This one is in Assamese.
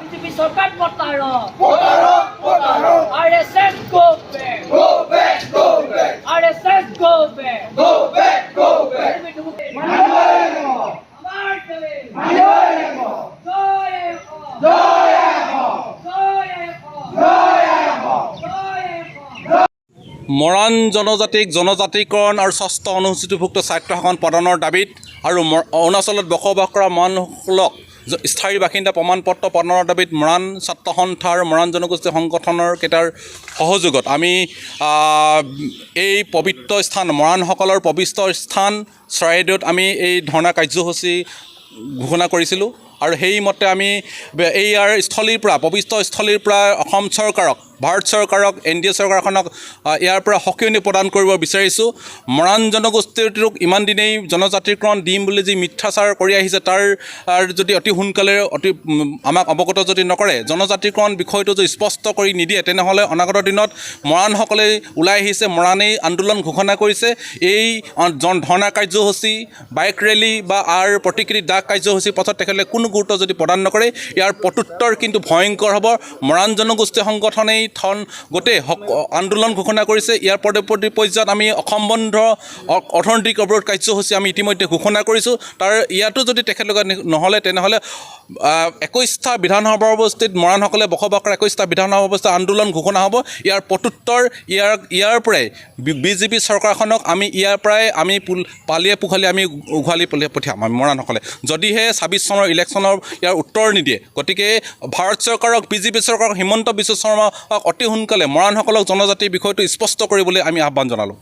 BJP सरकार पोतारो RSS go back RSS go back Moran জনজাতিকৰণ আৰু ষষ্ঠ অনুসূচীভুক্ত স্বায়ত্ব শাসন প্ৰদানৰ দাবীত আৰু অৰুণাচলত বসবাস কৰা মানুহসকলক স্থায়ী বাসিন্দা প্ৰমাণপত্ৰ প্ৰদানৰ দাবীত মৰাণ ছাত্ৰ সন্থা আৰু মৰাণ জনগোষ্ঠী সংগঠনৰ কেইটাৰ সহযোগত আমি এই পবিত্ৰ স্থান মৰাণসকলৰ পবিত্ৰ স্থান চৰাইদেউত আমি এই ধৰ্ণা কাৰ্যসূচী ঘোষণা কৰিছিলোঁ আৰু সেইমতে আমি ইয়াৰ স্থলীৰ পৰা পবিত্ৰ স্থলীৰ পৰা অসম চৰকাৰক ভাৰত চৰকাৰক NDA চৰকাৰখনক ইয়াৰ পৰা সকিয়নি প্ৰদান কৰিব বিচাৰিছোঁ। মৰাণ জনগোষ্ঠীটোক ইমান দিনেই জনজাতিকৰণ দিম বুলি যি মিথ্যাচাৰ কৰি আহিছে তাৰ যদি অতি সোনকালে আমাক অৱগত যদি নকৰে জনজাতিকৰণ বিষয়টো যদি স্পষ্ট কৰি নিদিয়ে তেনেহ'লে অনাগত দিনত মৰাণসকলে ওলাই আহিছে মৰাণেই আন্দোলন ঘোষণা কৰিছে এই ধৰ্ণা কাৰ্যসূচী বাইক ৰেলী বা প্ৰতিকৃতি দাগ কাৰ্যসূচীৰ পথত তেখেতলোকে কোনো গুৰুত্ব যদি প্ৰদান নকৰে ইয়াৰ প্ৰত্যুত্তৰ কিন্তু ভয়ংকৰ হ'ব। মৰাণ জনগোষ্ঠী সংগঠনেই গোটেই আন্দোলন ঘোষণা কৰিছে। ইয়াৰ পৰৱৰ্তী পৰ্যায়ত আমি অসম বন্ধ অৰ্থনৈতিক অৱৰোধ কাৰ্যসূচী আমি ইতিমধ্যে ঘোষণা কৰিছোঁ। তাৰ ইয়াতো যদি তেখেতলোকে নহ'লে তেনেহ'লে 21টা বিধানসভা সমষ্টিত মৰাণসকলে বসবাস কৰা 21টা বিধানসভা সমষ্টিত আন্দোলন ঘোষণা হ'ব। ইয়াৰ প্ৰত্যুত্তৰ ইয়াৰ পৰাই BJP চৰকাৰখনক আমি ইয়াৰ পৰাই আমি পালিয়ে পোখালি আমি উঘালি পঠিয়াম আমি মৰাণসকলে যদিহে 26 চনৰ ইলেকশ্যনৰ ইয়াৰ উত্তৰ নিদিয়ে। গতিকে ভাৰত চৰকাৰক BJP চৰকাৰক হিমন্ত বিশ্ব শৰ্মাক অতি সোনকালে মৰাণসকলক জনজাতিৰ বিষয়টো স্পষ্ট কৰিবলৈ আমি আহ্বান জনালোঁ।